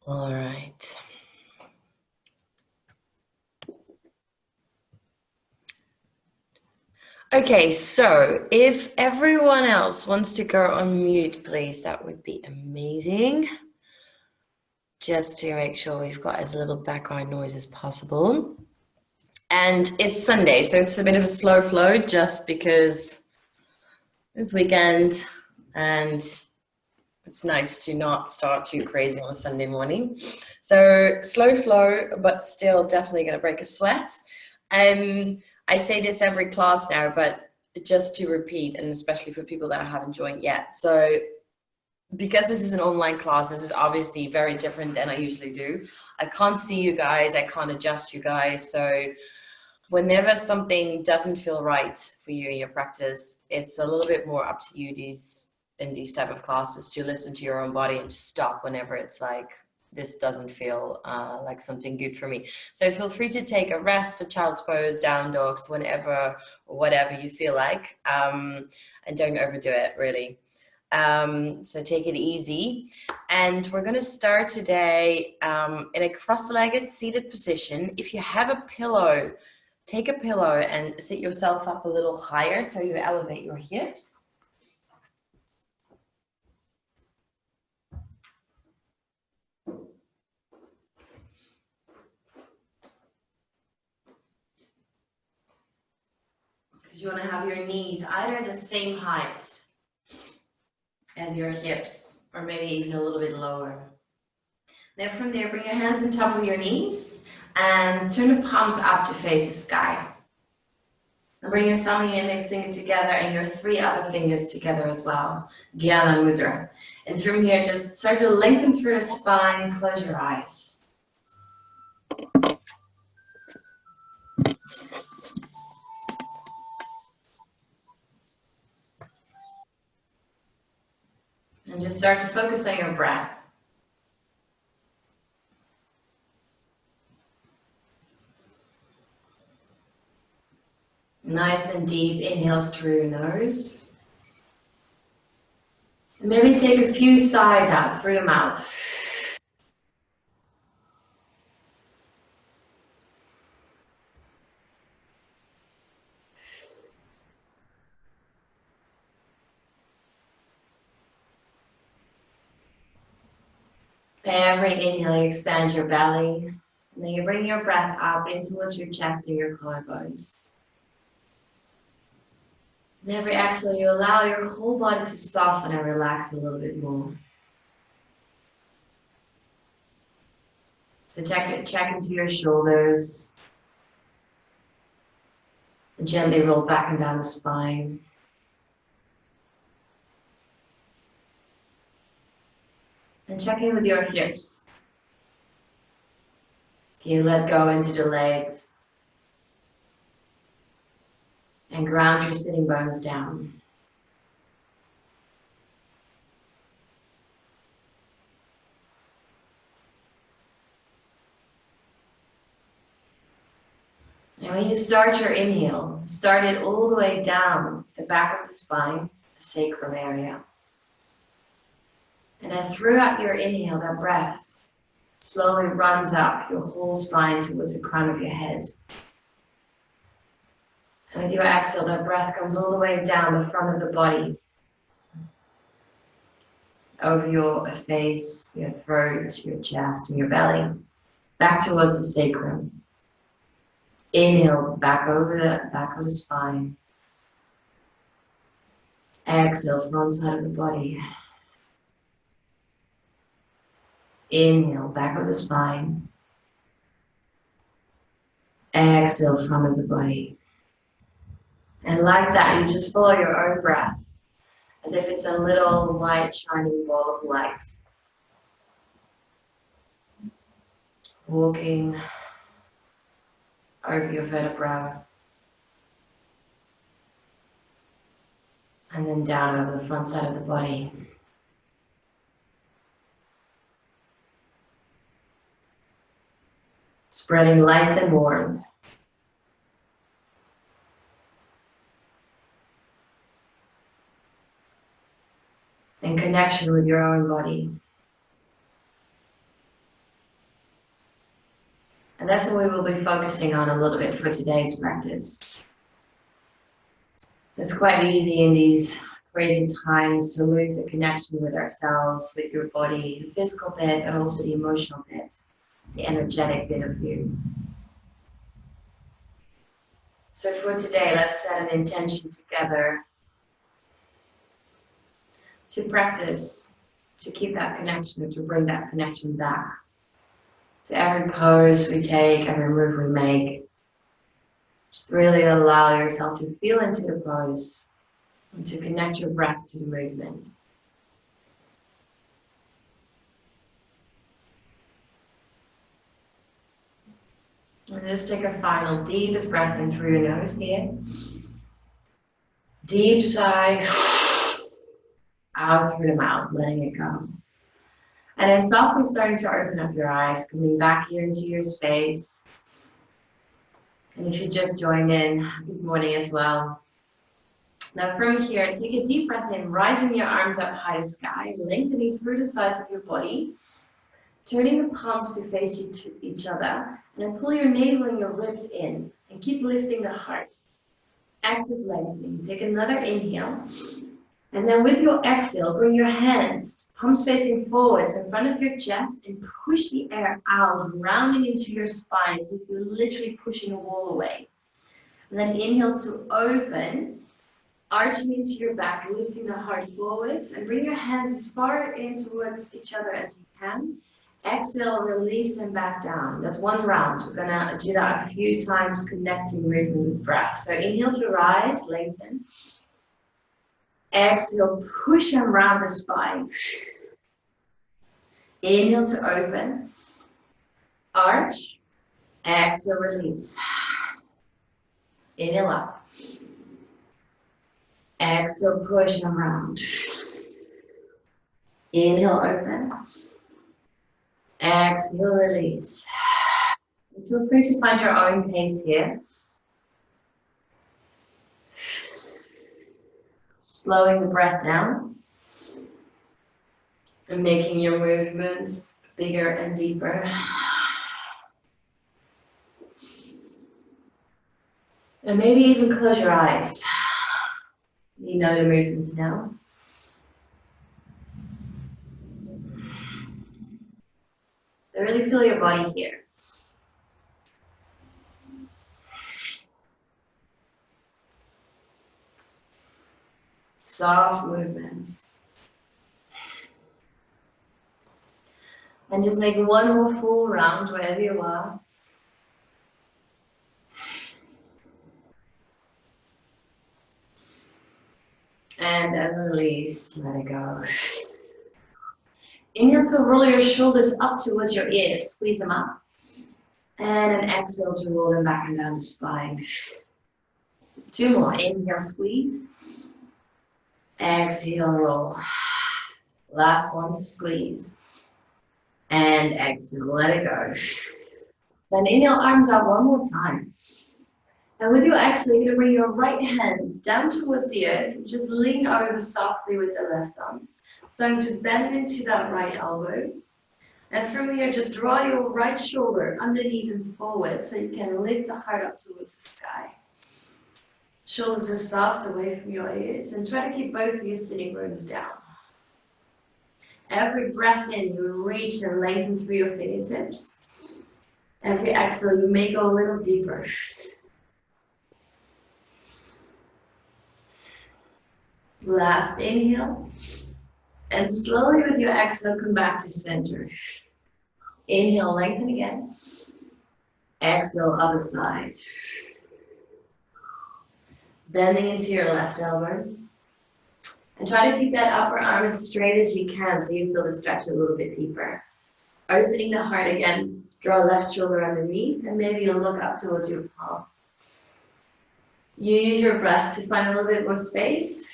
All right. Okay, so if everyone else wants to go on mute, please, that would be amazing. Just to make sure we've got as little background noise as possible. And it's Sunday, so it's a bit of a slow flow just because it's weekend and it's nice to not start too crazy on a Sunday morning. So slow flow, but still definitely going to break a sweat. I say this every class now, but just to repeat, and especially for people that haven't joined yet. So because this is an online class, this is obviously very different than I usually do. I can't see you guys. I can't adjust you guys. So whenever something doesn't feel right for you in your practice, it's a little bit more up to you in these type of classes to listen to your own body and to stop whenever it's like, this doesn't feel like something good for me. So feel free to take a rest, a child's pose, down dogs, whenever or whatever you feel like, and don't overdo it really. So take it easy. And we're going to start today in a cross-legged seated position. If you have a pillow, take a pillow and sit yourself up a little higher so you elevate your hips. Because you want to have your knees either the same height as your hips, or maybe even a little bit lower. Then from there, bring your hands on top of your knees and turn the palms up to face the sky. And bring your thumb and your index finger together and your three other fingers together as well. Jnana Mudra. And from here, just start to lengthen through the spine, close your eyes. And just start to focus on your breath. Nice and deep inhales through your nose. And maybe take a few sighs out through the mouth. Every inhale, you expand your belly. And then you bring your breath up in towards your chest and your collarbones. And every exhale, you allow your whole body to soften and relax a little bit more. So check into your shoulders. And gently roll back and down the spine. And check in with your hips. Can you let go into the legs? And ground your sitting bones down. And when you start your inhale, start it all the way down the back of the spine, the sacrum area. And then throughout your inhale, that breath slowly runs up your whole spine towards the crown of your head. And with your exhale, that breath comes all the way down the front of the body, over your face, your throat, your chest, and your belly, back towards the sacrum. Inhale, back over the spine. Exhale, front side of the body. Inhale, back of the spine. Exhale, front of the body. And like that, you just follow your own breath, as if it's a little white shining ball of light. Walking over your vertebra. And then down over the front side of the body. Spreading light and warmth. And connection with your own body. And that's what we will be focusing on a little bit for today's practice. It's quite easy in these crazy times to lose the connection with ourselves, with your body, the physical bit, and also the emotional bit, the energetic bit of you. So for today, let's set an intention together to practice, to keep that connection, to bring that connection back. So every pose we take, every move we make, just really allow yourself to feel into the pose and to connect your breath to the movement. And just take a final deepest breath in through your nose here. Deep sigh, out through the mouth, letting it go. And then softly starting to open up your eyes, coming back here into your space. And if you just joined in, good morning as well. Now from here, take a deep breath in, rising your arms up high to sky, lengthening through the sides of your body, turning the palms to face each other, and then pull your navel and your ribs in, and keep lifting the heart. Active lengthening. Take another inhale, and then with your exhale, bring your hands, palms facing forwards in front of your chest, and push the air out, rounding into your spine as if you're literally pushing a wall away. And then inhale to open, arching into your back, lifting the heart forwards, and bring your hands as far in towards each other as you can. Exhale, release them back down. That's one round. We're gonna do that a few times, connecting movement with breath. So inhale to rise, lengthen. Exhale, push and round the spine. Inhale to open. Arch. Exhale, release. Inhale up. Exhale, push and round. Inhale, open. Exhale, release. And feel free to find your own pace here. Slowing the breath down and making your movements bigger and deeper. And maybe even close your eyes. You know the movements now. So really feel your body here. Soft movements. And just make one more full round wherever you are. And then release, let it go. Inhale to roll your shoulders up towards your ears, squeeze them up. And then exhale to roll them back and down the spine. Two more, inhale, squeeze. Exhale, roll. Last one to squeeze. And exhale, let it go. Then inhale, arms out one more time. And with your exhale, you're going to bring your right hand down towards the earth. Just lean over softly with the left arm. Starting to bend into that right elbow. And from here, just draw your right shoulder underneath and forward so you can lift the heart up towards the sky. Shoulders are soft away from your ears. And try to keep both of your sitting bones down. Every breath in, you reach and lengthen through your fingertips. Every exhale, you may go a little deeper. Last inhale. And slowly with your exhale, come back to center. Inhale, lengthen again. Exhale, other side. Bending into your left elbow. And try to keep that upper arm as straight as you can so you feel the stretch a little bit deeper. Opening the heart again, draw left shoulder underneath, and maybe you'll look up towards your palm. You use your breath to find a little bit more space.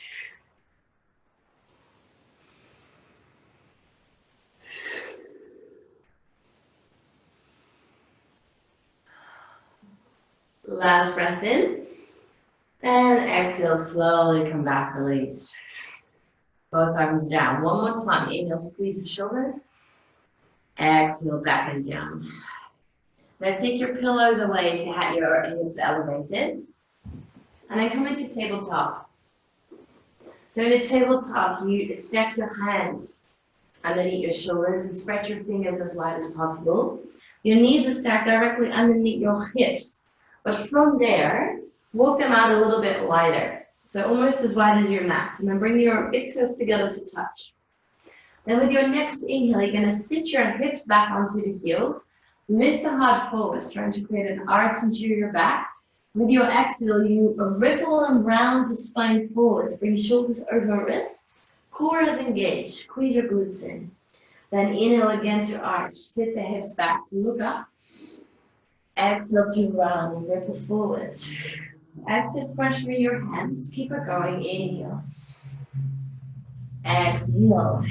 Last breath in. And exhale, slowly come back, release. Both arms down. One more time. Inhale, squeeze the shoulders. Exhale, back and down. Now take your pillows away if you had your hips elevated. And then come into tabletop. So in a tabletop, you stack your hands underneath your shoulders and spread your fingers as wide as possible. Your knees are stacked directly underneath your hips. But from there, walk them out a little bit wider. So almost as wide as your mat. And then bring your big toes together to touch. Then with your next inhale, you're going to sit your hips back onto the heels. Lift the heart forwards, trying to create an arch into your back. With your exhale, you ripple and round the spine forwards. Bring shoulders over wrist. Core is engaged. Squeeze your glutes in. Then inhale again to arch. Sit the hips back. Look up. Exhale to round and ripple forwards. Active pressure in your hands. Keep it going. Inhale. Exhale.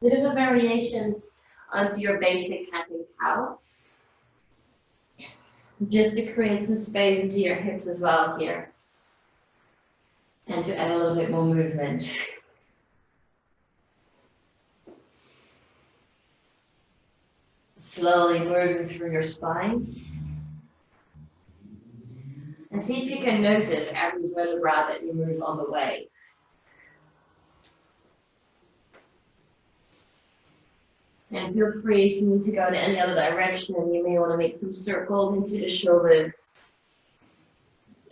Bit of a variation onto your basic cat and cow. Just to create some space into your hips as well here. And to add a little bit more movement. Slowly moving through your spine. And see if you can notice every vertebra that you move on the way. And feel free if you need to go to any other direction, you may want to make some circles into the shoulders,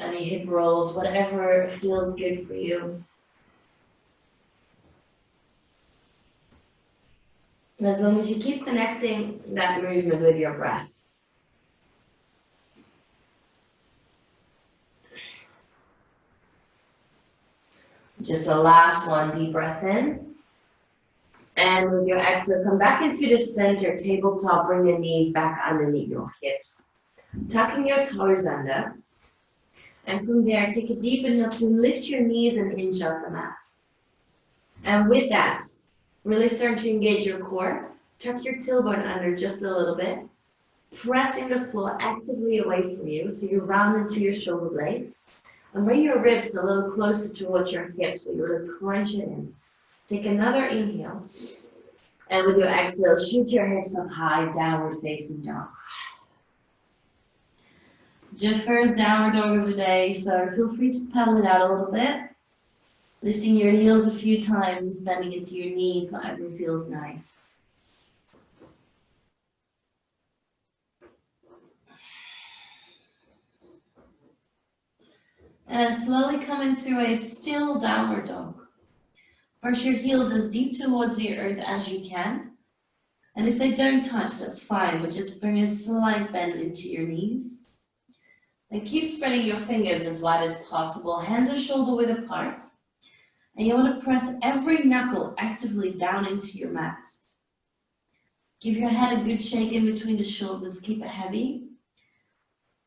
any hip rolls, whatever feels good for you. And as long as you keep connecting that movement with your breath. Just a last one, deep breath in. And with your exhale, come back into the center, tabletop, bring your knees back underneath your hips. Tucking your toes under. And from there, take a deep inhale to lift your knees an inch off the mat. And with that, really start to engage your core. Tuck your tailbone under just a little bit. Pressing the floor actively away from you, so you round into your shoulder blades. And bring your ribs a little closer towards your hips, so you really crunch it in. Take another inhale, and with your exhale, shoot your hips up high, downward facing dog. Just first downward dog of the day, so feel free to pedal it out a little bit. Lifting your heels a few times, bending into your knees, whatever feels nice. And slowly come into a still downward dog. Press your heels as deep towards the earth as you can. And if they don't touch, that's fine, but just bring a slight bend into your knees. And keep spreading your fingers as wide as possible. Hands are shoulder width apart. And you want to press every knuckle actively down into your mat. Give your head a good shake in between the shoulders, keep it heavy.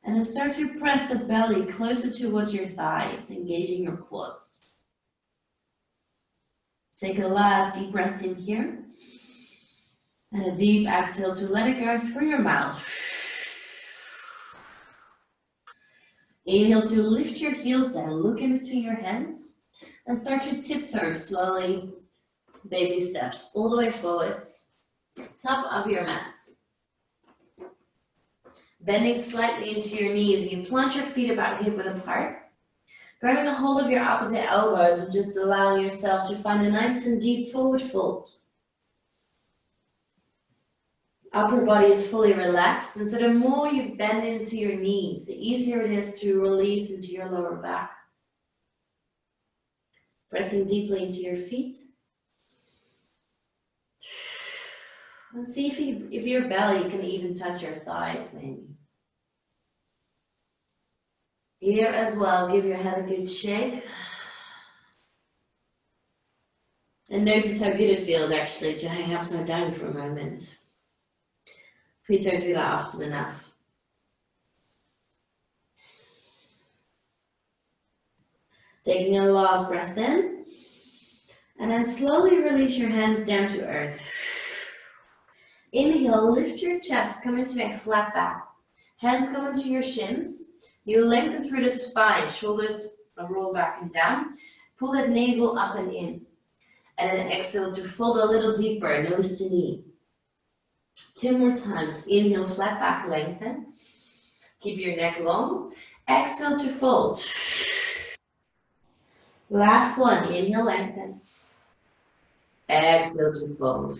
And then start to press the belly closer towards your thighs, engaging your quads. Take a last deep breath in here. And a deep exhale to let it go through your mouth. Inhale to lift your heels down, look in between your hands. And start to tiptoe slowly, baby steps, all the way forwards. Top of your mat. Bending slightly into your knees, you plant your feet about hip width apart. Grabbing a hold of your opposite elbows and just allowing yourself to find a nice and deep forward fold. Upper body is fully relaxed, and so the more you bend into your knees, the easier it is to release into your lower back. Pressing deeply into your feet. And see if your belly can even touch your thighs, maybe. Here as well, give your head a good shake. And notice how good it feels actually to hang upside down for a moment. We don't do that often enough. Taking a last breath in. And then slowly release your hands down to earth. Inhale, lift your chest, come into a flat back. Hands come into your shins. You lengthen through the spine, shoulders roll back and down. Pull that navel up and in. And then exhale to fold a little deeper, nose to knee. 2 more times. Inhale, flat back, lengthen. Keep your neck long. Exhale to fold. Last one. Inhale, lengthen. Exhale to fold.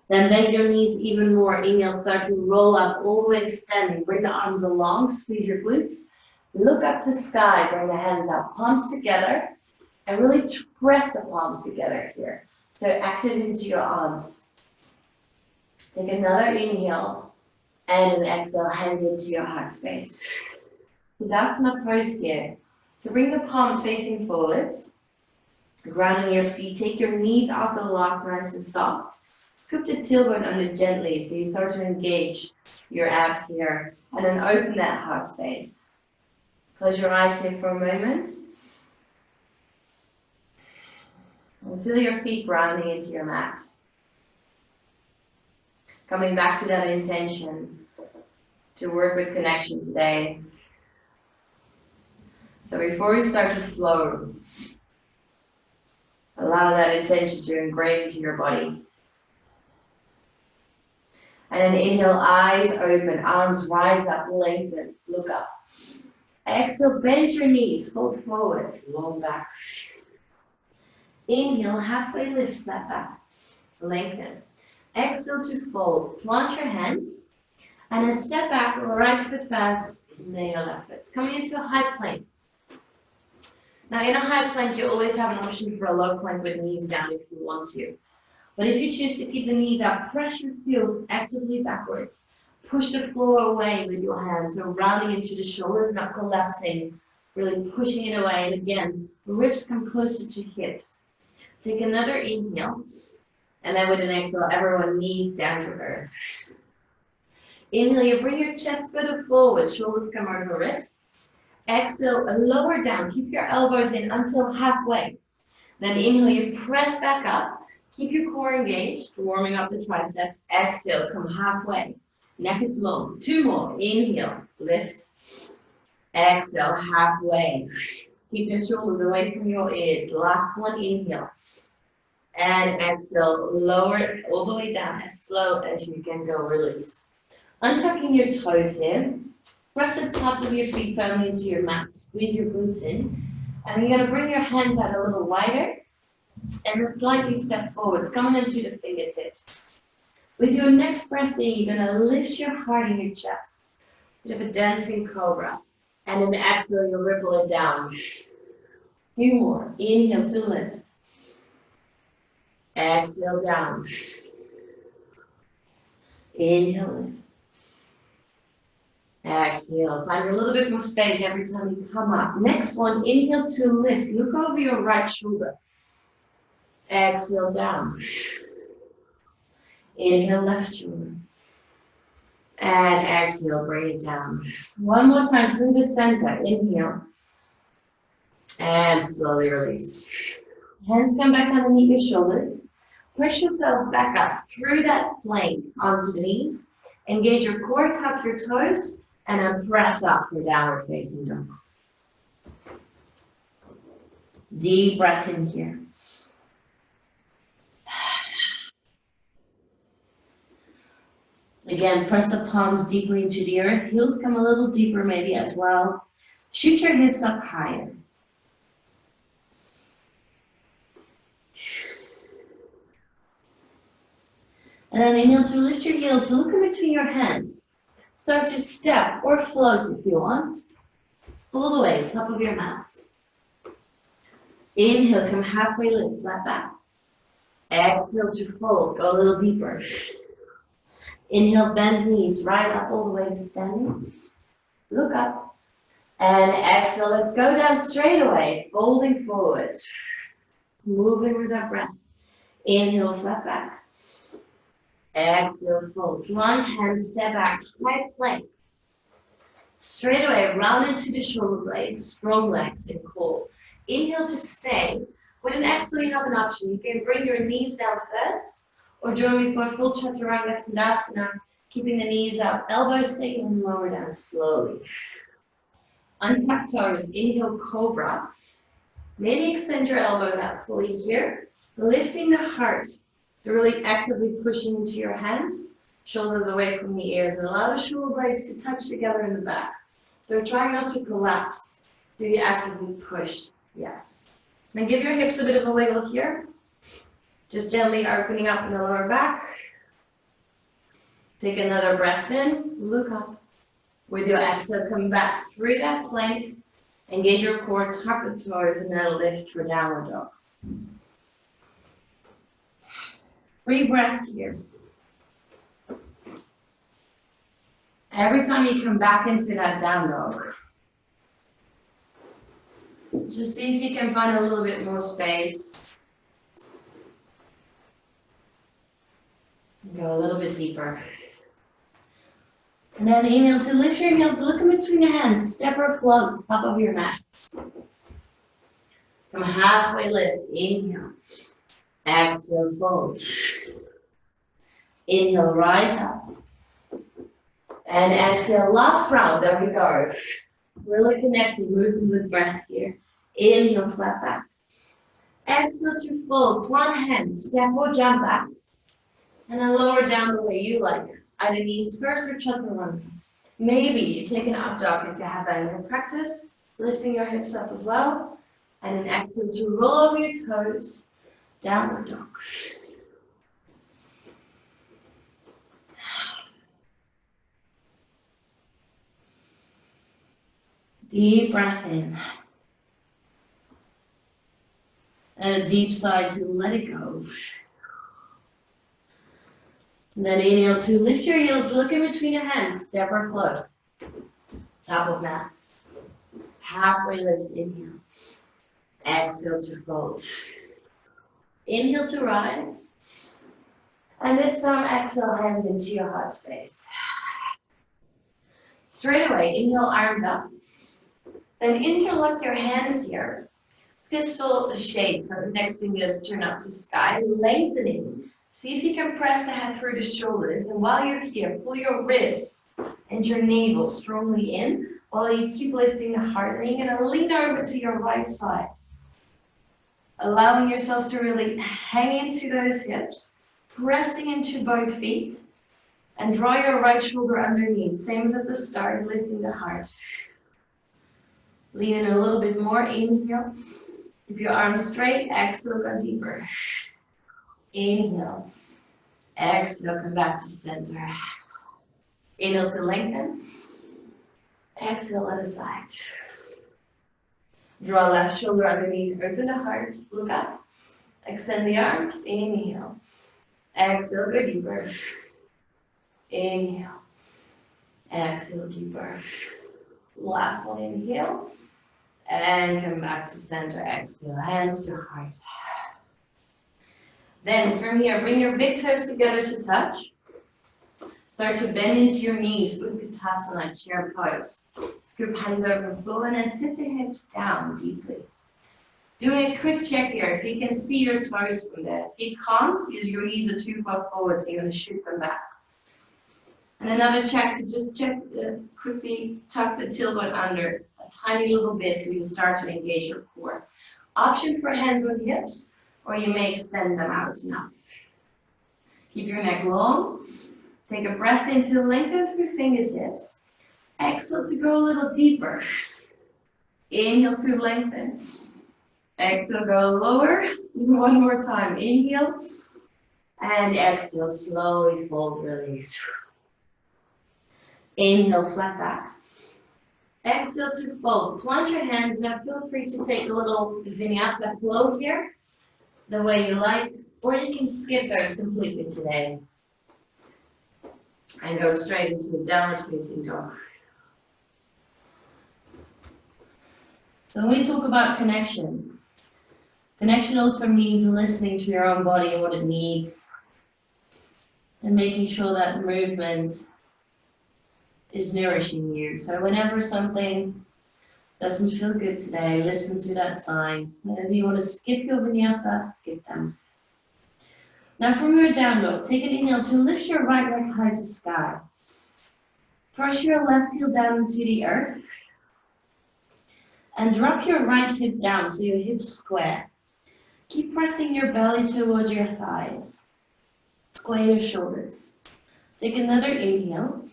Then bend your knees even more. Inhale, start to roll up, all the way standing. Bring the arms along, squeeze your glutes. Look up to sky, bring the hands out, palms together, and really press the palms together here. So active into your arms. Take another inhale, and an exhale, hands into your heart space. Tadasana pose here. So bring the palms facing forwards, grounding your feet. Take your knees off the block, nice and soft. Scoop the tailbone under gently so you start to engage your abs here, and then open that heart space. Close your eyes here for a moment. And feel your feet grounding into your mat. Coming back to that intention to work with connection today. So before we start to flow, allow that intention to ingrain into your body. And then inhale, eyes open, arms rise up, lengthen, look up. Exhale, bend your knees, fold forwards, long back. Inhale, halfway lift, flat back, lengthen. Exhale to fold, plant your hands, and then step back, right foot fast, then your left foot. Coming into a high plank. Now in a high plank, you always have an option for a low plank with knees down if you want to. But if you choose to keep the knees up, press your heels actively backwards. Push the floor away with your hands, so rounding into the shoulders, not collapsing, really pushing it away. And again, ribs come closer to hips. Take another inhale, and then with an exhale, everyone knees down to earth. Inhale, you bring your chest further forward, shoulders come over wrist. Exhale, lower down, keep your elbows in until halfway. Then inhale, you press back up, keep your core engaged, warming up the triceps. Exhale, come halfway. Neck is long. 2 more. Inhale, lift. Exhale, halfway. Keep your shoulders away from your ears. Last one, inhale. And exhale, lower it all the way down as slow as you can go, release. Untucking your toes here. Press the tops of your feet firmly into your mat. Squeeze your glutes in. And you're going to bring your hands out a little wider. And then slightly step forwards, coming into the fingertips. With your next breath in, you're going to lift your heart in your chest. Bit of a dancing cobra. And then exhale, you'll ripple it down. 2 more. Inhale to lift. Exhale down. Inhale, lift. Exhale. Find a little bit more space every time you come up. Next one, inhale to lift. Look over your right shoulder. Exhale down. Inhale, left shoulder. And exhale, bring it down. One more time through the center. Inhale. And slowly release. Hands come back underneath your shoulders. Push yourself back up through that plank onto the knees. Engage your core, tuck your toes, and then press up for downward facing dog. Deep breath in here. Again, press the palms deeply into the earth. Heels come a little deeper maybe as well. Shoot your hips up higher. And then inhale to lift your heels. Look in between your hands. Start to step or float if you want. All the way, top of your mats. Inhale, come halfway lift, flat back. Exhale to fold, go a little deeper. Inhale, bend knees, rise up all the way to standing. Look up. And exhale, let's go down straight away, folding forwards. Moving with our breath. Inhale, flat back. Exhale, fold. One hand, step back, high plank. Straight away, round into the shoulder blades, strong legs and core. Inhale to stay. With an exhale, you have an option. You can bring your knees down first, or join me for full chaturanga tadasana, keeping the knees up, elbows staying lower down slowly. Untuck toes, inhale, cobra. Maybe extend your elbows out fully here, lifting the heart. So really actively pushing into your hands, shoulders away from the ears, and allow the shoulder blades to touch together in the back. So try not to collapse. So you actively push, yes. Then give your hips a bit of a wiggle here. Just gently opening up in the lower back. Take another breath in, look up. With your exhale, come back through that plank. Engage your core, tuck the toes, and then lift for downward dog. 3 breaths here. Every time you come back into that down dog, just see if you can find a little bit more space. Go a little bit deeper. And then inhale to lift your heels, look in between your hands, step or float, top of your mat. Come halfway lift, inhale. Exhale, fold. Inhale, rise up. And exhale, last round, there we go. Really connecting, moving with breath here. Inhale, flat back. Exhale to fold, one hand, step or jump back. And then lower down the way you like. Either knees first or chaturanga. Maybe you take an up dog if you have that in your practice, lifting your hips up as well. And then exhale to roll over your toes, downward dog. Deep breath in. And a deep sigh to let it go. And then inhale to lift your heels, look in between your hands, step or float. Top of mat. Halfway lift, inhale. Exhale to fold. Inhale to rise. And this time, exhale, hands into your heart space. Straight away, inhale, arms up. Then interlock your hands here. Pistol shape, so the next fingers turn up to sky, lengthening. See if you can press the head through the shoulders. And while you're here, pull your ribs and your navel strongly in while you keep lifting the heart. And you're going to lean over to your right side. Allowing yourself to really hang into those hips, pressing into both feet. And draw your right shoulder underneath. Same as at the start, lifting the heart. Lean in a little bit more. Inhale. Keep your arms straight. Exhale, go deeper. Inhale. Exhale, come back to center. Inhale to lengthen. Exhale, other side. Draw left shoulder underneath. Open the heart. Look up. Extend the arms. Inhale. Exhale, go deeper. Inhale. Exhale, deeper. Last one, inhale. And come back to center. Exhale, hands to heart. Then from here, bring your big toes together to touch. Start to bend into your knees, Utkatasana, chair pose. Scoop hands over the floor and then sit the hips down deeply. Doing a quick check here, if you can see your toes from there. If you can't, your knees are too far forward, so you're going to shoot them back. And another check to just quickly tuck the tailbone under a tiny little bit so you start to engage your core. Option for hands with hips, or you may extend them out now. Keep your neck long. Take a breath into the length of your fingertips. Exhale to go a little deeper. Inhale to lengthen. Exhale, go lower. One more time. Inhale. And exhale, slowly fold, release. Inhale, flat back. Exhale to fold. Plant your hands. Now feel free to take a little vinyasa flow here, the way you like, or you can skip those completely today and go straight into the downward facing dog. So when we talk about connection, connection also means listening to your own body and what it needs, and making sure that the movement is nourishing you. So whenever something doesn't feel good today, listen to that sign. Whenever you want to skip your vinyasa, skip them. Now from your down dog, take an inhale to lift your right leg high to sky. Press your left heel down into the earth. And drop your right hip down so your hips square. Keep pressing your belly towards your thighs. Square your shoulders. Take another inhale.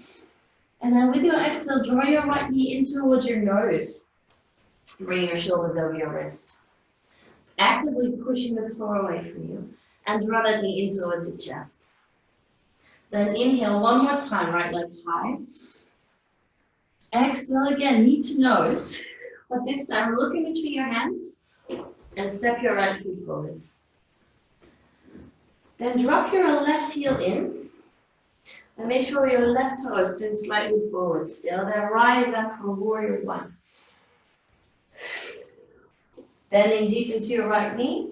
And then with your exhale, draw your right knee in towards your nose. Bring your shoulders over your wrist. Actively pushing the floor away from you. And draw that knee in towards your chest. Then inhale one more time, right leg high. Exhale again, knee to nose. But this time, look in between your hands and step your right foot forwards. Then drop your left heel in. And make sure your left toes turn slightly forward still. Then rise up for warrior one. Bending deep into your right knee.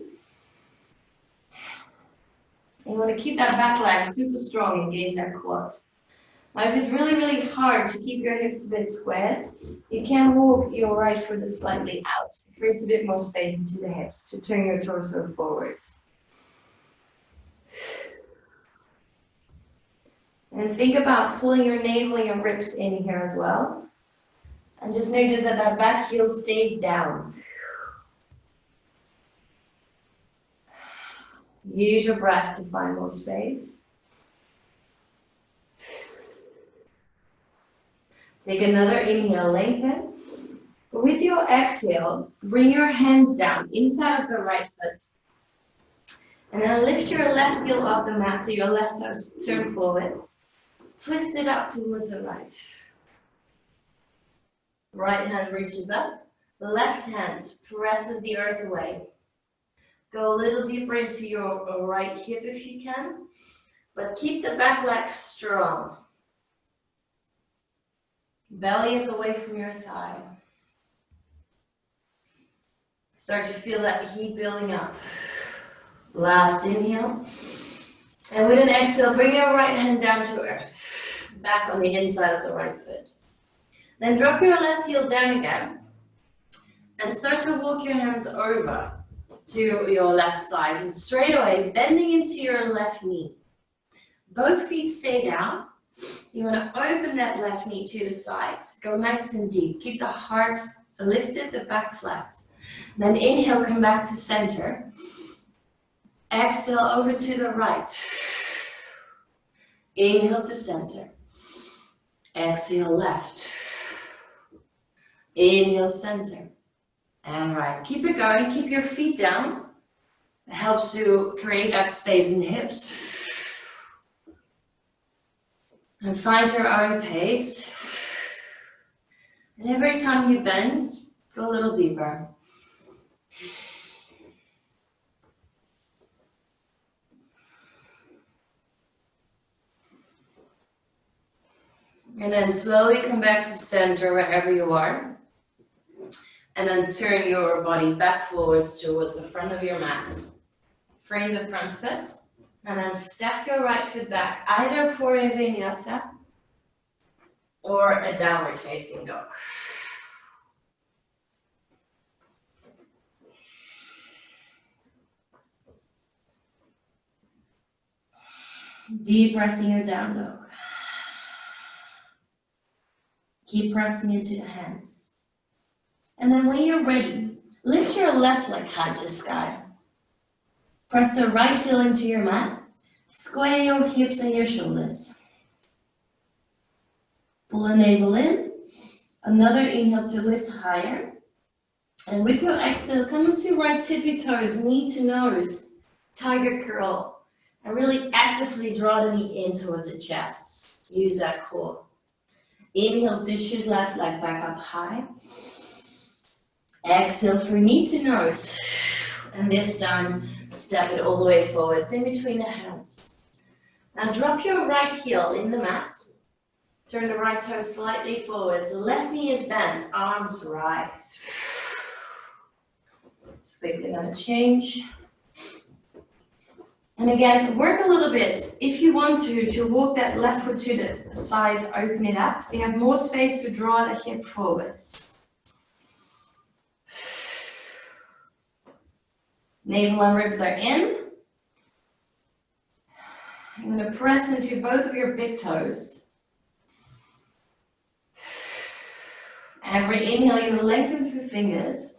And you want to keep that back leg super strong, engage that quad. Now if it's really, really hard to keep your hips a bit squared, you can walk your right foot slightly out. It creates a bit more space into the hips to turn your torso forwards. And think about pulling your navel and your ribs in here as well. And just notice that that back heel stays down. Use your breath to find more space. Take another inhale, lengthen. With your exhale, bring your hands down inside of the right foot. And then lift your left heel off the mat so your left toes turn forwards. Twist it up towards the right. Right hand reaches up. Left hand presses the earth away. Go a little deeper into your right hip if you can. But keep the back leg strong. Belly is away from your thigh. Start to feel that heat building up. Last inhale. And with an exhale, bring your right hand down to earth. Back on the inside of the right foot. Then drop your left heel down again. And start to walk your hands over to your left side. And straight away, bending into your left knee. Both feet stay down. You want to open that left knee to the side. Go nice and deep. Keep the heart lifted, the back flat. Then inhale, come back to center. Exhale over to the right. Inhale to center. Exhale left. Inhale center. And right. Keep it going. Keep your feet down. It helps to create that space in the hips. And find your own pace. And every time you bend, go a little deeper. And then slowly come back to center wherever you are. And then turn your body back forwards towards the front of your mat. Frame the front foot. And then step your right foot back, either for a vinyasa or a downward facing dog. Deep breath in your down dog. Keep pressing into the hands. And then when you're ready, lift your left leg high to sky. Press the right heel into your mat. Square your hips and your shoulders. Pull the navel in. Another inhale to lift higher. And with your exhale, come into right tippy toes, knee to nose, tiger curl. And really actively draw the knee in towards the chest. Use that core. Inhale to shoot left leg back up high. Exhale for knee to nose. And this time, step it all the way forwards in between the hands. Now drop your right heel in the mat. Turn the right toe slightly forwards. The left knee is bent. Arms rise. Just quickly gonna change. And again, work a little bit, if you want to walk that left foot to the side, open it up, so you have more space to draw the hip forwards. Navel and ribs are in. I'm going to press into both of your big toes. Every inhale, you lengthen through fingers.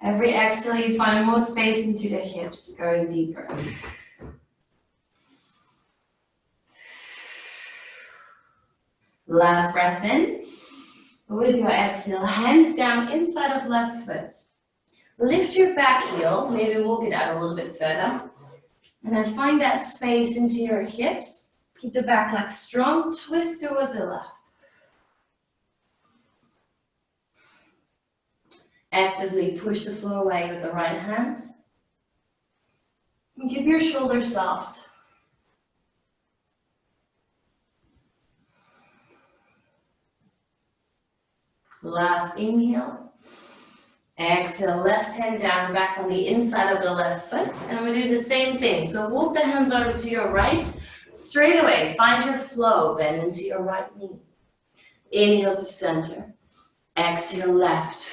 Every exhale, you find more space into the hips, going deeper. Last breath in. With your exhale, hands down inside of left foot. Lift your back heel, maybe walk it out a little bit further. And then find that space into your hips. Keep the back leg strong, twist towards the left. Actively push the floor away with the right hand. And keep your shoulders soft. Last inhale. Exhale, left hand down, back on the inside of the left foot. And we do the same thing. So walk the hands over to your right. Straight away, find your flow, bend into your right knee. Inhale to center. Exhale, left.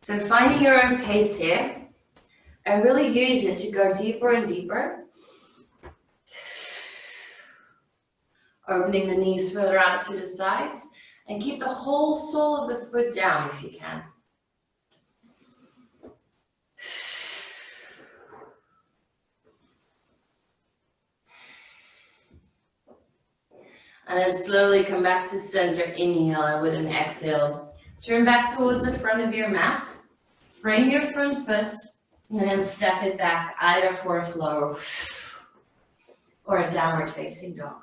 So finding your own pace here. And really use it to go deeper and deeper. Opening the knees further out to the sides. And keep the whole sole of the foot down if you can. And then slowly come back to center. Inhale, and with an exhale, turn back towards the front of your mat. Frame your front foot, and then step it back, either for a flow or a downward facing dog.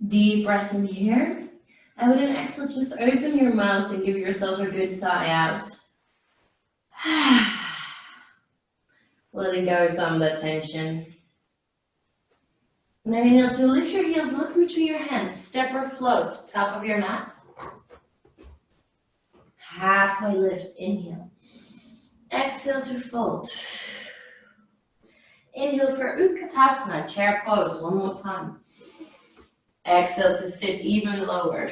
Deep breath in here. And with an exhale, just open your mouth and give yourself a good sigh out. Letting go of some of that tension. And then inhale to lift your heels, look between your hands, step or float, top of your mat. Halfway lift, inhale. Exhale to fold. Inhale for Utkatasana, chair pose, one more time. Exhale to sit even lower.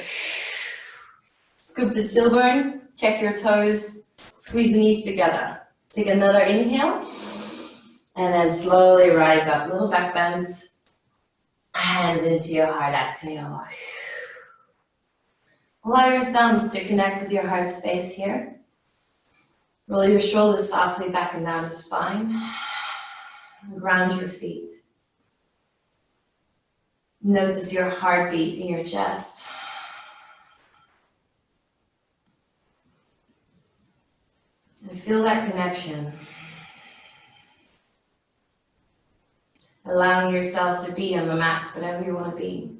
Scoop the tailbone, check your toes, squeeze the knees together. Take another inhale, and then slowly rise up. Little back bends, hands into your heart, exhale. Allow your thumbs to connect with your heart space here. Roll your shoulders softly back and down the spine. Ground your feet. Notice your heartbeat in your chest. And feel that connection. Allowing yourself to be on the mat, whatever you want to be.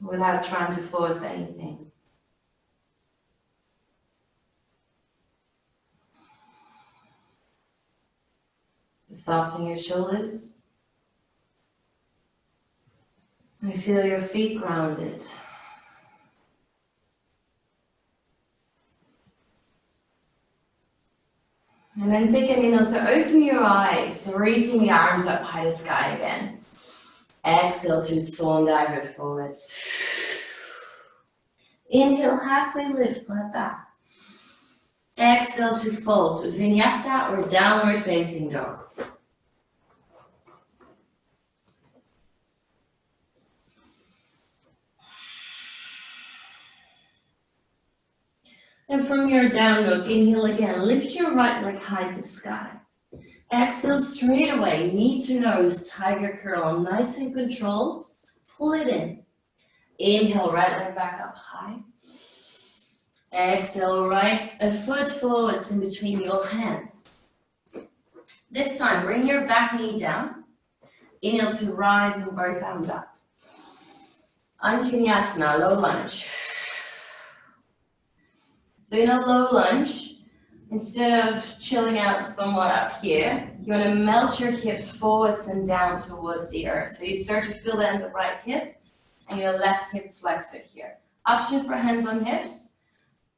Without trying to force anything. Soften your shoulders. And feel your feet grounded. And then take an inhale, so open your eyes, reaching the arms up high to sky again. Exhale to swan dive it forwards. Inhale, halfway lift, flat back. Exhale to fold to vinyasa or downward facing dog. And from your down dog, inhale again, lift your right leg high to sky. Exhale straight away, knee to nose, tiger curl, nice and controlled. Pull it in. Inhale, right leg back up high. Exhale, right a foot forwards in between your hands. This time, bring your back knee down. Inhale to rise and both arms up. Vinyasa, low lunge. So in a low lunge, instead of chilling out somewhat up here, you want to melt your hips forwards and down towards the earth. So you start to feel that in the right hip and your left hip flexor here. Option for hands on hips,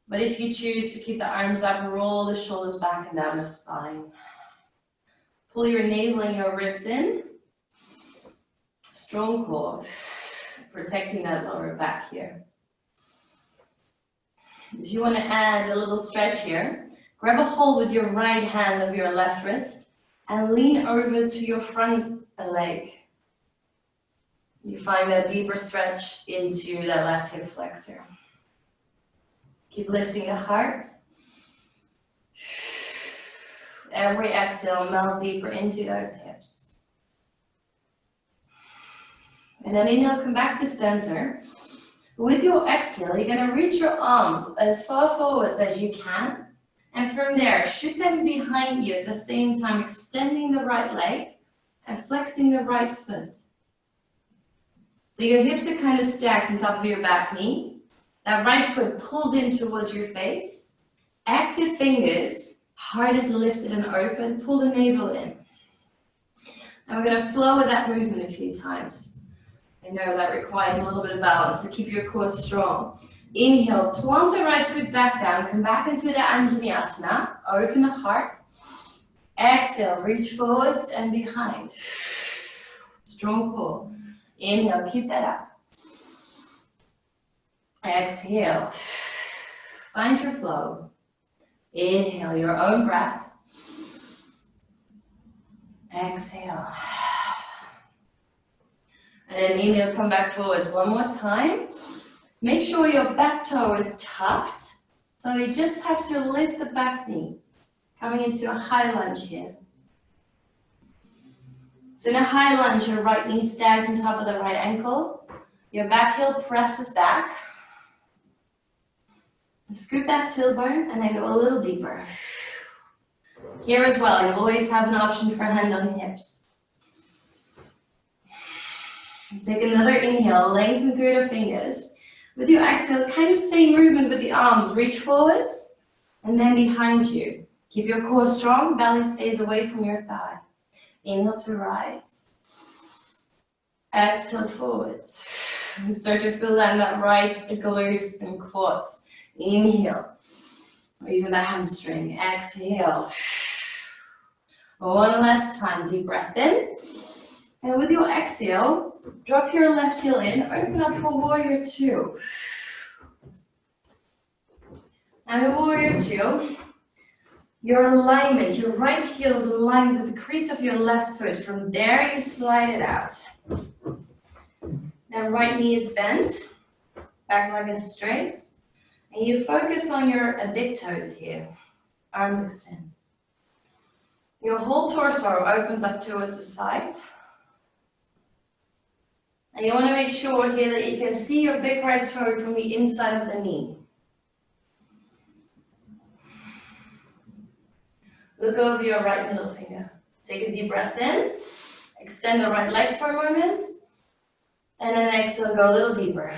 but if you choose to keep the arms up, roll the shoulders back and down the spine. Pull your navel and your ribs in. Strong core, protecting that lower back here. If you want to add a little stretch here, grab a hold with your right hand of your left wrist and lean over to your front leg. You find that deeper stretch into that left hip flexor. Keep lifting the heart. Every exhale, melt deeper into those hips. And then inhale, come back to center. With your exhale, you're going to reach your arms as far forwards as you can. And from there, shoot them behind you at the same time, extending the right leg and flexing the right foot. So your hips are kind of stacked on top of your back knee. That right foot pulls in towards your face. Active fingers, heart is lifted and open, pull the navel in. And we're going to flow with that movement a few times. I know that requires a little bit of balance, so keep your core strong. Inhale, plant the right foot back down, come back into the Anjaneyasana, open the heart. Exhale, reach forwards and behind. Strong core. Inhale, keep that up. Exhale, find your flow. Inhale, your own breath. Exhale. And then inhale, come back forwards one more time. Make sure your back toe is tucked. So you just have to lift the back knee. Coming into a high lunge here. So in a high lunge, your right knee stacked on top of the right ankle. Your back heel presses back. Scoop that tailbone and then go a little deeper. Here as well, you always have an option for hand on hips. Take another inhale, lengthen through the fingers. With your exhale, kind of same movement with the arms. Reach forwards and then behind you. Keep your core strong, belly stays away from your thigh. Inhale to rise. Exhale forwards. Start to feel that in that right glute and quads. Inhale, or even the hamstring. Exhale. One last time, deep breath in. And with your exhale, drop your left heel in, open up for warrior two. And in warrior two, your alignment, your right heel is aligned with the crease of your left foot. From there, you slide it out. Now right knee is bent, back leg is straight. And you focus on your big toes here, arms extend. Your whole torso opens up towards the side. And you want to make sure here that you can see your big right toe from the inside of the knee. Look over your right middle finger. Take a deep breath in. Extend the right leg for a moment. And then exhale, go a little deeper.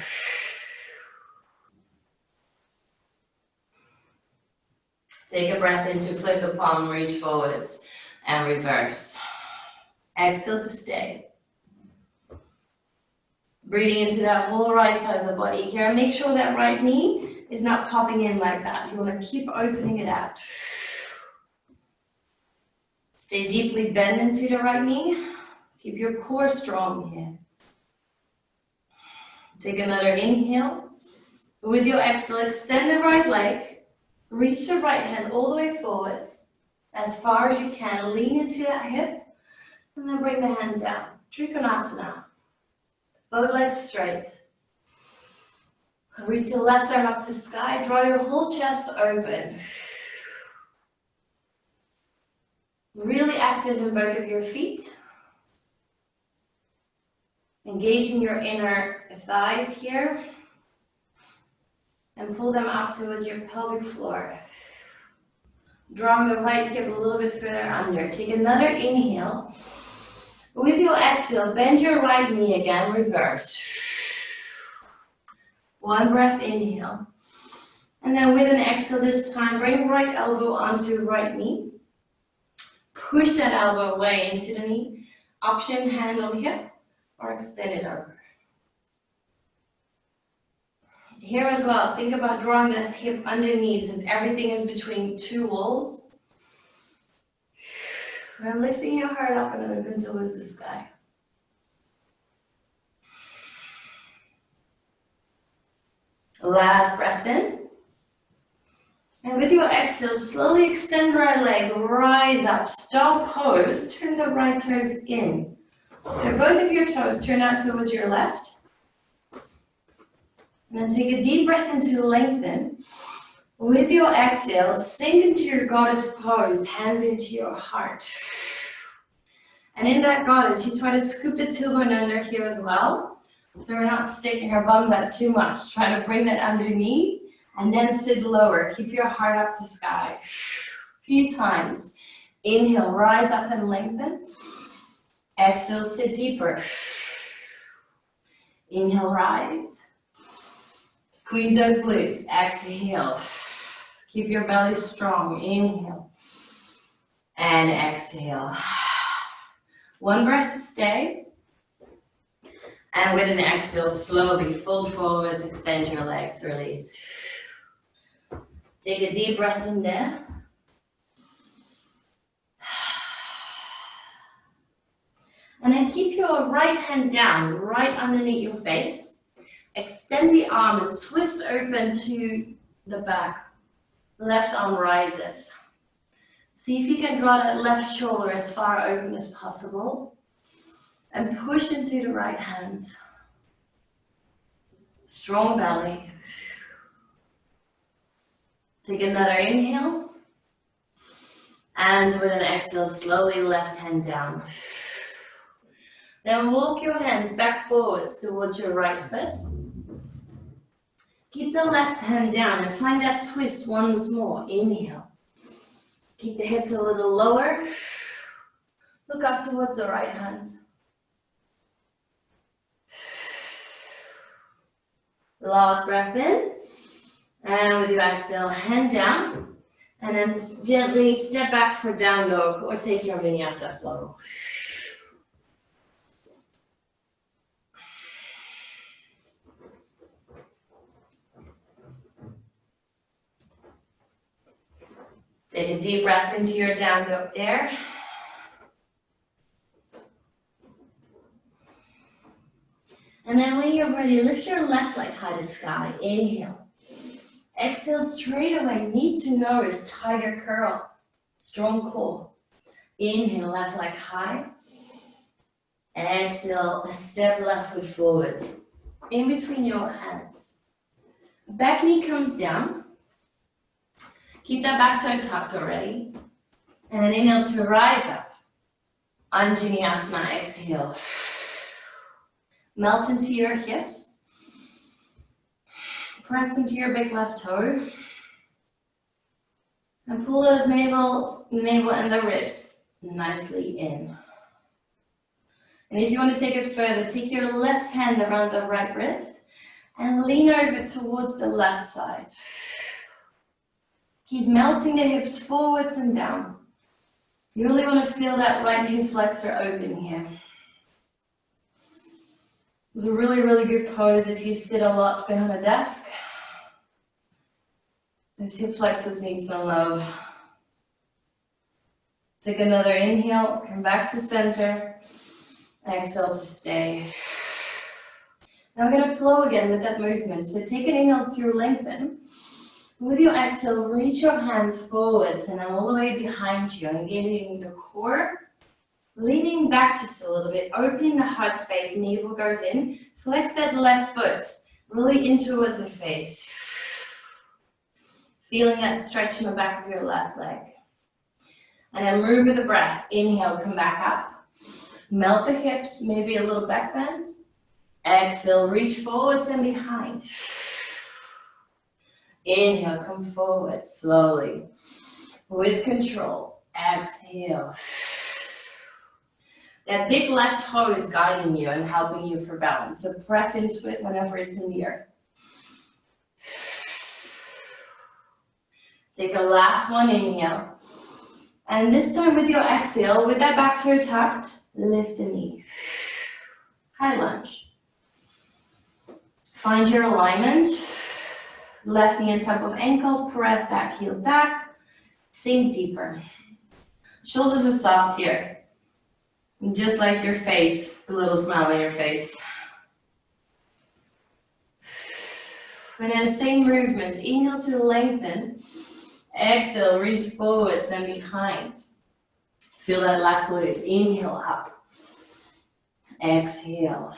Take a breath in to flip the palm, reach forwards, and reverse. Exhale to stay. Breathing into that whole right side of the body here. Make sure that right knee is not popping in like that. You want to keep opening it out. Stay deeply bent into the right knee. Keep your core strong here. Take another inhale. With your exhale, extend the right leg. Reach the right hand all the way forwards. As far as you can, lean into that hip. And then bring the hand down. Trikonasana. Both legs straight. Reach your left arm up to sky. Draw your whole chest open. Really active in both of your feet. Engaging your inner thighs here. And pull them up towards your pelvic floor. Drawing the right hip a little bit further under. Take another inhale. With your exhale, bend your right knee again, reverse. One breath, inhale. And then with an exhale this time, bring right elbow onto right knee. Push that elbow away into the knee. Option, hand on hip, or extend it over. Here as well, think about drawing that hip underneath if everything is between two walls. And lifting your heart up and open towards the sky. Last breath in. And with your exhale, slowly extend the right leg, rise up, stop pose, turn the right toes in. So both of your toes turn out towards your left. And then take a deep breath in to lengthen. With your exhale, sink into your goddess pose, hands into your heart. And in that goddess, you try to scoop the tailbone under here as well. So we're not sticking our bums out too much. Try to bring that underneath and then sit lower. Keep your heart up to sky. A few times. Inhale, rise up and lengthen. Exhale, sit deeper. Inhale, rise. Squeeze those glutes. Exhale. Keep your belly strong. Inhale. And exhale. One breath to stay. And with an exhale, slowly fold forwards, extend your legs, release. Take a deep breath in there. And then keep your right hand down, right underneath your face. Extend the arm and twist open to the back. Left arm rises. See if you can draw that left shoulder as far open as possible. And push into the right hand. Strong belly. Take another inhale. And with an exhale, slowly left hand down. Then walk your hands back forwards towards your right foot. Keep the left hand down and find that twist once more. Inhale. Keep the hips a little lower. Look up towards the right hand. Last breath in. And with your exhale, hand down. And then gently step back for down dog or take your vinyasa flow. Take a deep breath into your down dog there. And then when you're ready, lift your left leg high to sky. Inhale. Exhale straight away. Need to notice tiger curl. Strong core. Inhale, left leg high. Exhale, step left foot forwards. In between your hands. Back knee comes down. Keep that back toe tucked already. And then inhale to rise up. Anjaneyasana, exhale. Melt into your hips. Press into your big left toe. And pull those navel and the ribs nicely in. And if you want to take it further, take your left hand around the right wrist and lean over towards the left side. Keep melting the hips forwards and down. You really want to feel that right hip flexor open here. It's a really, really good pose if you sit a lot behind a desk. Those hip flexors need some love. Take another inhale, come back to center. Exhale to stay. Now we're going to flow again with that movement. So take an inhale to lengthen. With your exhale, reach your hands forwards and all the way behind you, engaging the core. Leaning back just a little bit, opening the heart space, navel goes in. Flex that left foot, really in towards the face. Feeling that stretch in the back of your left leg. And then move with the breath. Inhale, come back up. Melt the hips, maybe a little back bend. Exhale, reach forwards and behind. Inhale, come forward slowly. With control. Exhale. That big left toe is guiding you and helping you for balance. So press into it whenever it's in the earth. Take a last one, inhale. And this time with your exhale, with that back toe tucked, lift the knee. High lunge. Find your alignment. Left knee on top of ankle, press back, heel back. Sink deeper. Shoulders are soft here. And just like your face, a little smile on your face. And then same movement, inhale to lengthen. Exhale, reach forwards and behind. Feel that left glute. Inhale up. Exhale.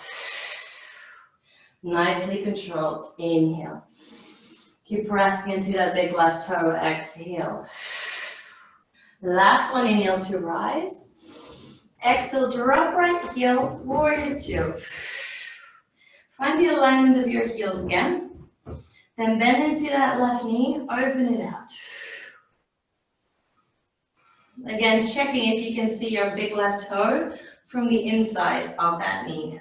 Nicely controlled. Inhale. Keep pressing into that big left toe. Exhale. Last one, inhale to rise. Exhale, drop right heel, warrior two. Find the alignment of your heels again. Then bend into that left knee, open it out. Again, checking if you can see your big left toe from the inside of that knee.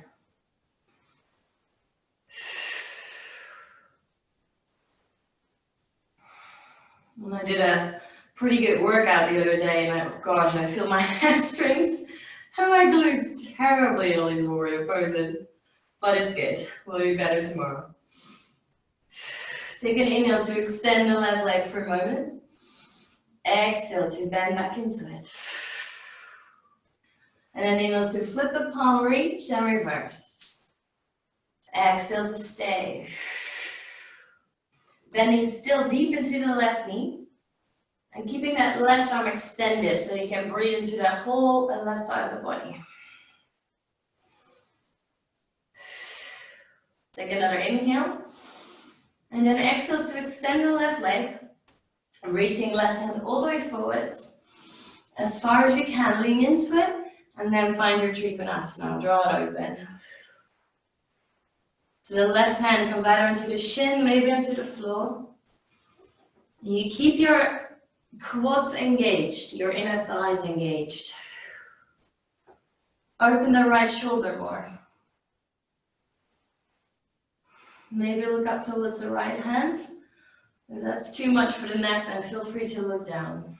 And I did a pretty good workout the other day, and gosh, I feel my hamstrings and my glutes terribly in all these warrior poses. But it's good. We'll be better tomorrow. Take an inhale to extend the left leg for a moment. Exhale to bend back into it. And then inhale to flip the palm, reach and reverse. Exhale to stay. Bending still deep into the left knee. And keeping that left arm extended so you can breathe into the whole left side of the body. Take another inhale. And then exhale to extend the left leg. Reaching left hand all the way forwards. As far as you can, lean into it. And then find your Trikonasana. Draw it open. So the left hand comes either onto the shin, maybe onto the floor. You keep your quads engaged, your inner thighs engaged. Open the right shoulder more. Maybe look up towards the right hand. If that's too much for the neck, then feel free to look down.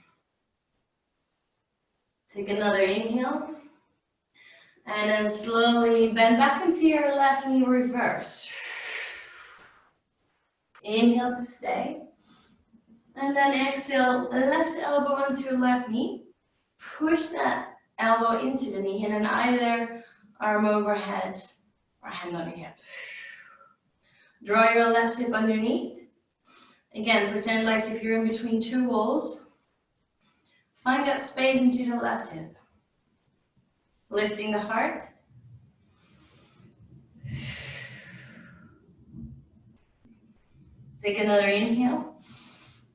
Take another inhale. And then slowly bend back into your left knee, reverse. Inhale to stay. And then exhale, left elbow onto your left knee. Push that elbow into the knee and then either arm overhead or hand on your hip. Draw your left hip underneath. Again, pretend like if you're in between two walls. Find that space into the left hip. Lifting the heart. Take another inhale.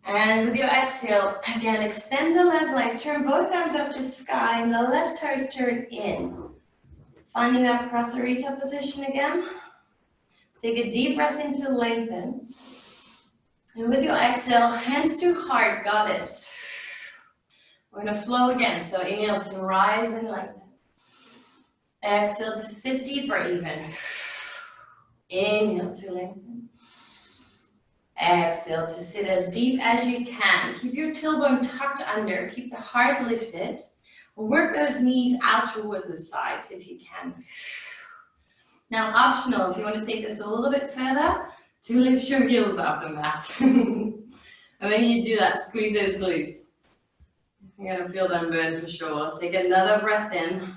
And with your exhale, again, extend the left leg. Turn both arms up to sky and the left toes turn in. Finding that Prasarita position again. Take a deep breath in to lengthen. And with your exhale, hands to heart, goddess. We're going to flow again. So inhale to rise and lengthen. Exhale to sit deeper even. Inhale to lengthen. Exhale to sit as deep as you can. Keep your tailbone tucked under. Keep the heart lifted. Work those knees out towards the sides if you can. Now, optional, if you want to take this a little bit further, to lift your heels off the mat. And when you do that, squeeze those glutes. You're going to feel them burn for sure. Take another breath in.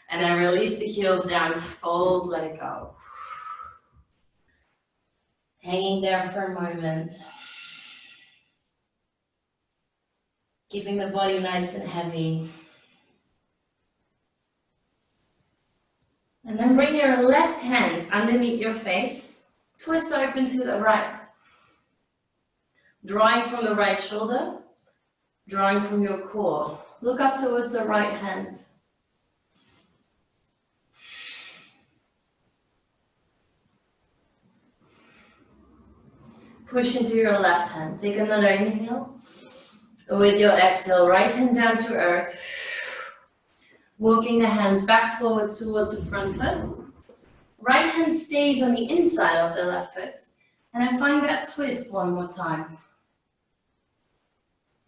And then release the heels down, fold, let it go. Hanging there for a moment. Keeping the body nice and heavy. And then bring your left hand underneath your face. Twist open to the right. Drawing from the right shoulder. Drawing from your core. Look up towards the right hand. Push into your left hand. Take another inhale. With your exhale, right hand down to earth. Walking the hands back forwards towards the front foot. Right hand stays on the inside of the left foot. And I find that twist one more time.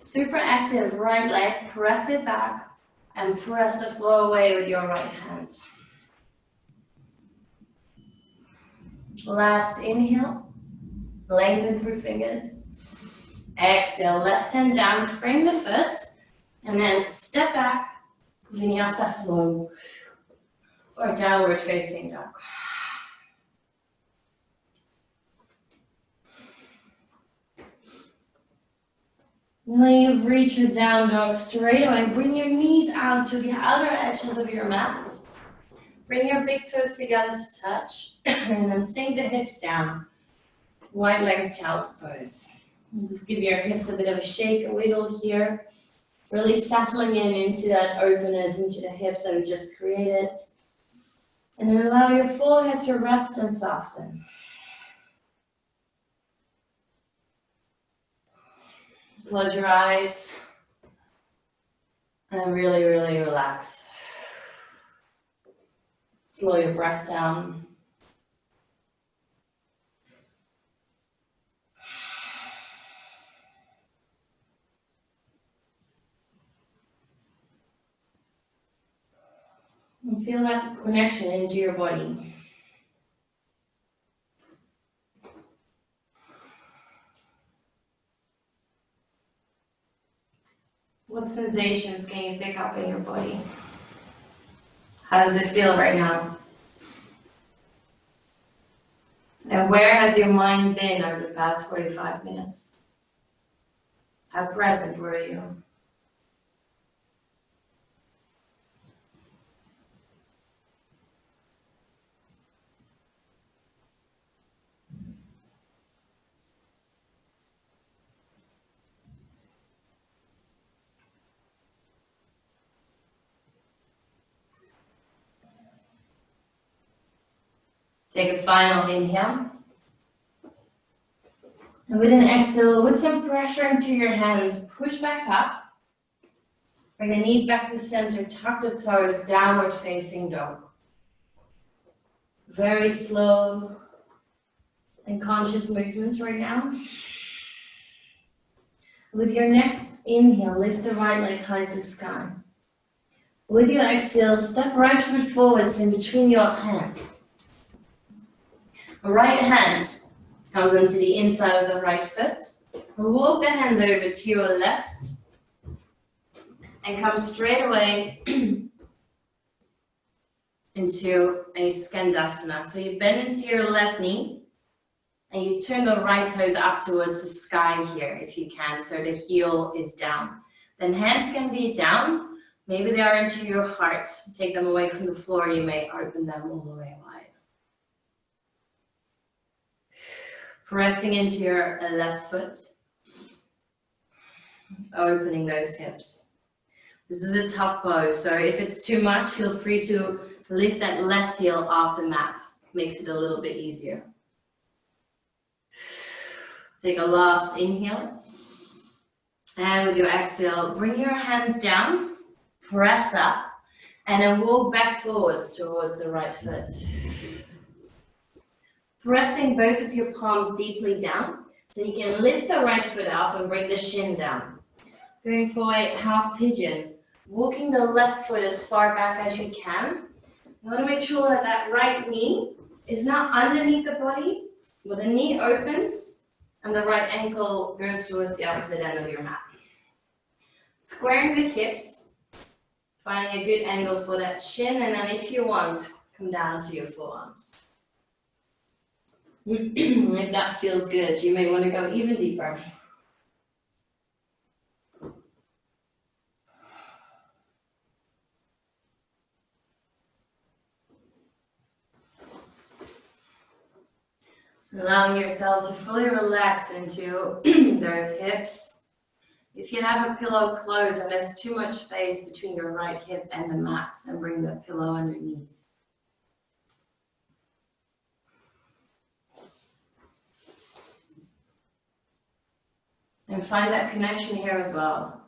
Super active right leg. Press it back and press the floor away with your right hand. Last inhale. Lengthen through fingers. Exhale, left hand down, frame the foot, and then step back, vinyasa flow, or downward facing dog. When you've reached your down dog straight away, bring your knees out to the outer edges of your mat. Bring your big toes together to touch, and then sink the hips down. Wide-legged child's pose. Just give your hips a bit of a shake, a wiggle here. Really settling into that openness, into the hips that we just created. And then allow your forehead to rest and soften. Close your eyes and really, really relax. Slow your breath down. And feel that connection into your body. What sensations can you pick up in your body? How does it feel right now? And where has your mind been over the past 45 minutes? How present were you? Take a final inhale. And with an exhale, with some pressure into your hands, push back up. Bring the knees back to center, tuck the toes, downward facing dog. Very slow and conscious movements right now. With your next inhale, lift the right leg high to sky. With your exhale, step right foot forwards in between your hands. Right hand comes into the inside of the right foot. Walk the hands over to your left and come straight away into a Skandasana. So you bend into your left knee and you turn the right toes up towards the sky here if you can, so the heel is down. Then hands can be down, maybe they are into your heart. Take them away from the floor, you may open them all the way wide. Pressing into your left foot, opening those hips. This is a tough pose, so if it's too much, feel free to lift that left heel off the mat. Makes it a little bit easier. Take a last inhale. And with your exhale, bring your hands down, press up, and then walk back forwards towards the right foot. Pressing both of your palms deeply down, so you can lift the right foot off and bring the shin down. Going for a half pigeon, walking the left foot as far back as you can. You want to make sure that that right knee is not underneath the body, but the knee opens and the right ankle goes towards the opposite end of your mat. Squaring the hips, finding a good angle for that shin, and then if you want, come down to your forearms. If that feels good, you may want to go even deeper. Allowing yourself to fully relax into those hips. If you have a pillow close and there's too much space between your right hip and the mats, then bring the pillow underneath. And find that connection here as well.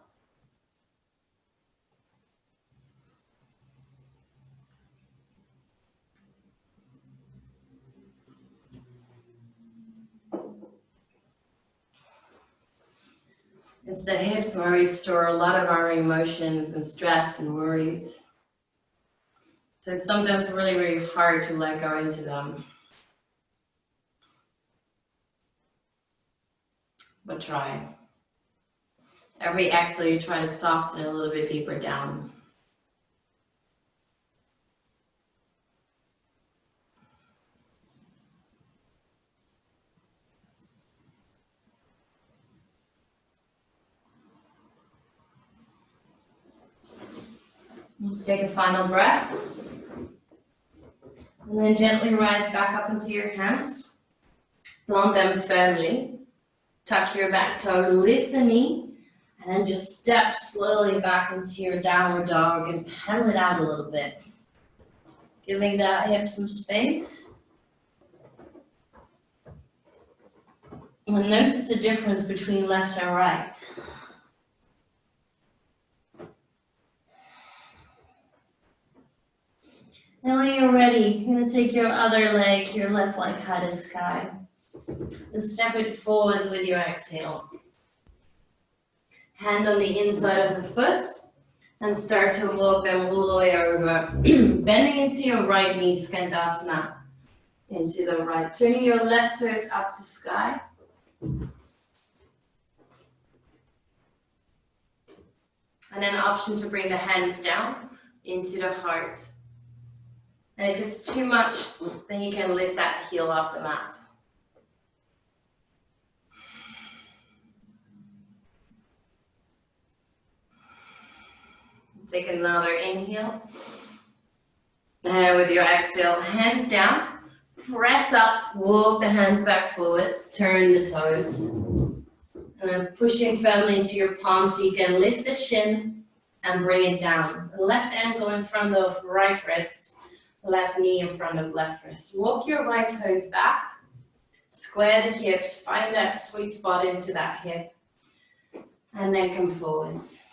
It's the hips where we store a lot of our emotions and stress and worries. So it's sometimes really, really hard to let go into them. But try. Every exhale, you try to soften a little bit deeper down. Let's take a final breath. And then gently rise back up into your hands. Plant them firmly. Tuck your back toe, lift the knee, and then just step slowly back into your downward dog and pedal it out a little bit. Giving that hip some space. And notice the difference between left and right. And when you're ready, you're going to take your other leg, your left leg high to sky, and step it forwards with your exhale. Hand on the inside of the foot, and start to walk them all the way over, bending into your right knee, Skandasana, into the right. Turning your left toes up to sky. And then option to bring the hands down into the heart. And if it's too much, then you can lift that heel off the mat. Take another inhale. And with your exhale, hands down. Press up, walk the hands back forwards, turn the toes. And then pushing firmly into your palms so you can lift the shin and bring it down. Left ankle in front of right wrist, left knee in front of left wrist. Walk your right toes back, square the hips, find that sweet spot into that hip, and then come forwards.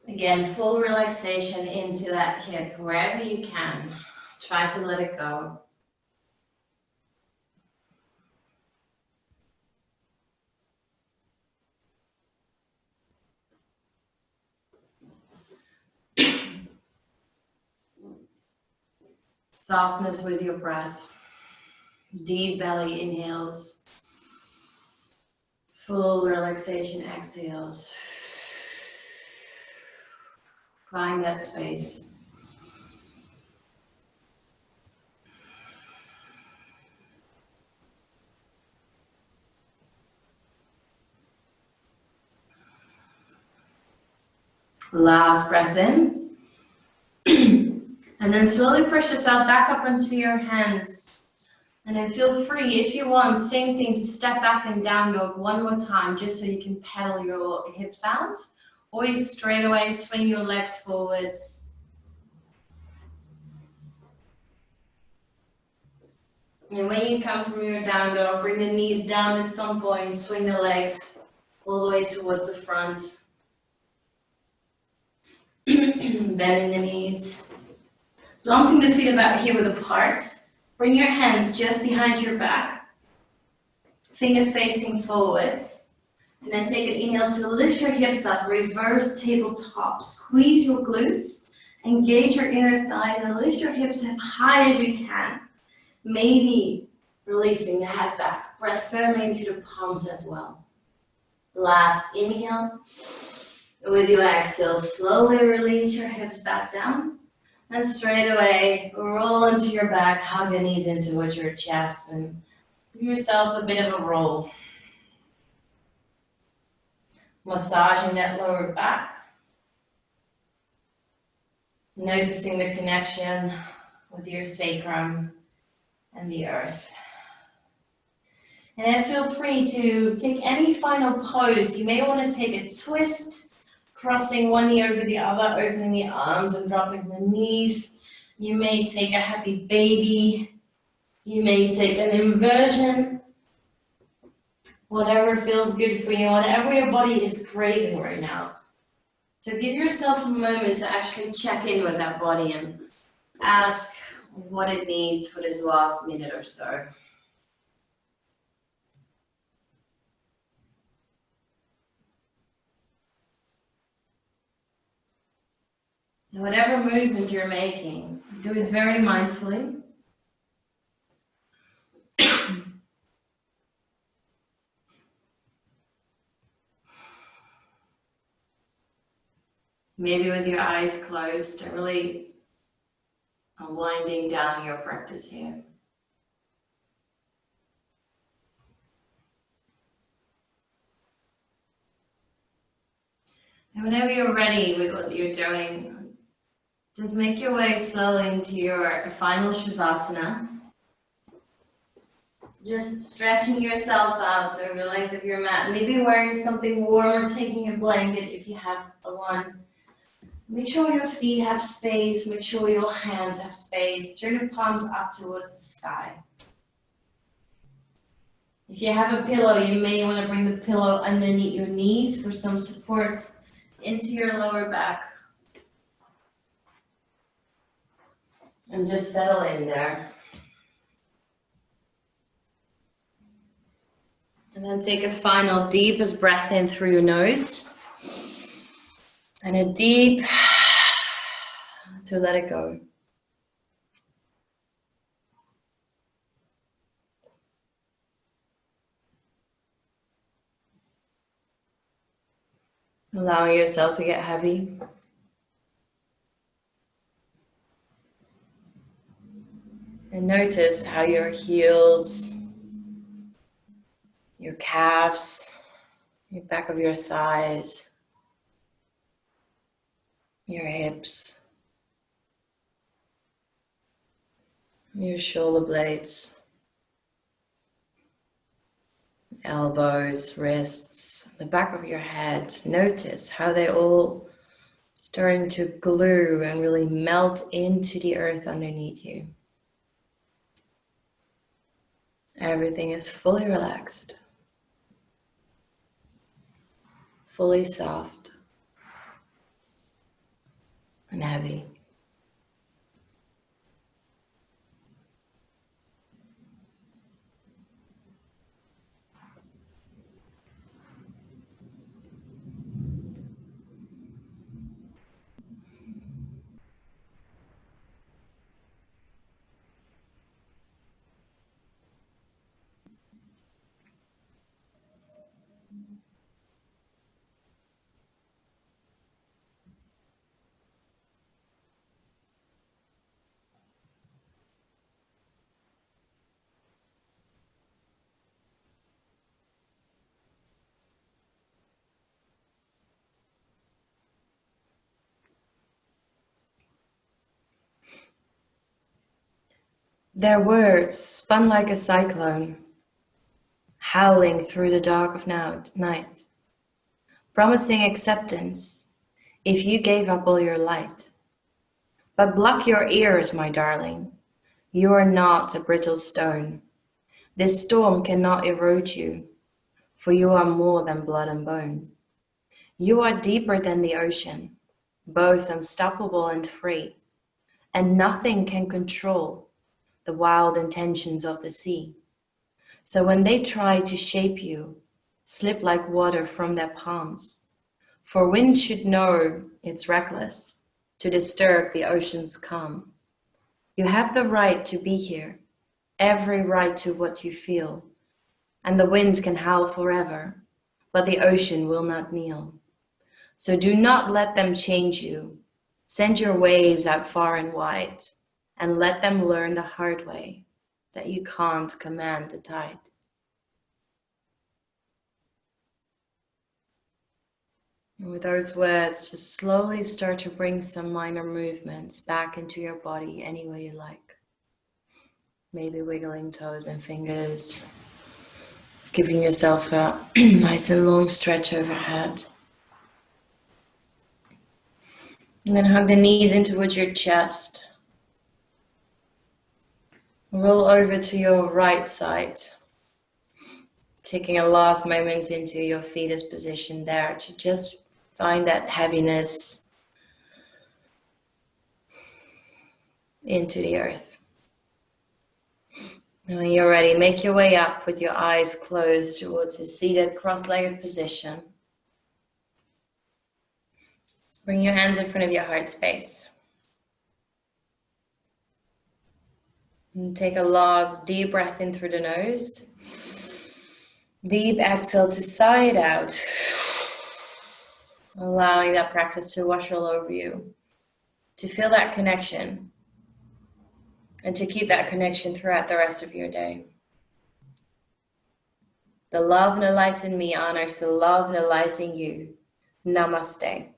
Again, full relaxation into that hip wherever you can. Try to let it go. Softness with your breath. Deep belly inhales. Full relaxation exhales. Find that space. Last breath in. And then slowly push yourself back up into your hands. And then feel free, if you want, same thing, to step back and down dog one more time, just so you can pedal your hips out. Or you straight away swing your legs forwards. And when you come from your down dog, bring the knees down at some point, swing the legs all the way towards the front. Bending the knees. Planting the feet about hip-width apart. Bring your hands just behind your back. Fingers facing forwards. And then take an inhale to lift your hips up, reverse tabletop. Squeeze your glutes, engage your inner thighs, and lift your hips up high as you can. Maybe releasing the head back. Press firmly into the palms as well. Last inhale. With your exhale, slowly release your hips back down. And straight away, roll into your back, hug the knees in towards your chest, and give yourself a bit of a roll. Massaging that lower back. Noticing the connection with your sacrum and the earth. And then feel free to take any final pose. You may want to take a twist, crossing one knee over the other, opening the arms and dropping the knees. You may take a happy baby. You may take an inversion. Whatever feels good for you, whatever your body is craving right now. So give yourself a moment to actually check in with that body and ask what it needs for this last minute or so. And whatever movement you're making, do it very mindfully. Maybe with your eyes closed, to really and winding down your practice here. And whenever you're ready with what you're doing, just make your way slowly into your final Shavasana. Just stretching yourself out over the length of your mat. Maybe wearing something warm or taking a blanket if you have one. Make sure your feet have space. Make sure your hands have space. Turn the palms up towards the sky. If you have a pillow, you may want to bring the pillow underneath your knees for some support into your lower back. And just settle in there. And then take a final deepest breath in through your nose. And a deep to let it go. Allowing yourself to get heavy. And notice how your heels, your calves, your back of your thighs, your hips, your shoulder blades, elbows, wrists, the back of your head. Notice how they all starting to glue and really melt into the earth underneath you. Everything is fully relaxed, fully soft and heavy. Their words spun like a cyclone, howling through the dark of night, promising acceptance if you gave up all your light. But block your ears, my darling. You are not a brittle stone. This storm cannot erode you, for you are more than blood and bone. You are deeper than the ocean, both unstoppable and free, and nothing can control the wild intentions of the sea. So when they try to shape you, slip like water from their palms. For wind should know it's reckless to disturb the ocean's calm. You have the right to be here, every right to what you feel. And the wind can howl forever, but the ocean will not kneel. So do not let them change you. Send your waves out far and wide, and let them learn the hard way that you can't command the tide. And with those words, just slowly start to bring some minor movements back into your body any way you like. Maybe wiggling toes and fingers, giving yourself a nice and long stretch overhead. And then hug the knees in towards your chest. Roll over to your right side. Taking a last moment into your fetus position there to just find that heaviness into the earth. And when you're ready, make your way up with your eyes closed towards a seated cross-legged position. Bring your hands in front of your heart space. And take a last deep breath in through the nose. Deep exhale to sigh it out. Allowing that practice to wash all over you. To feel that connection and to keep that connection throughout the rest of your day. The love and the light in me honors the love and the light in you. Namaste.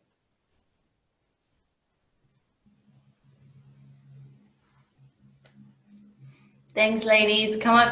Thanks, ladies. Come up.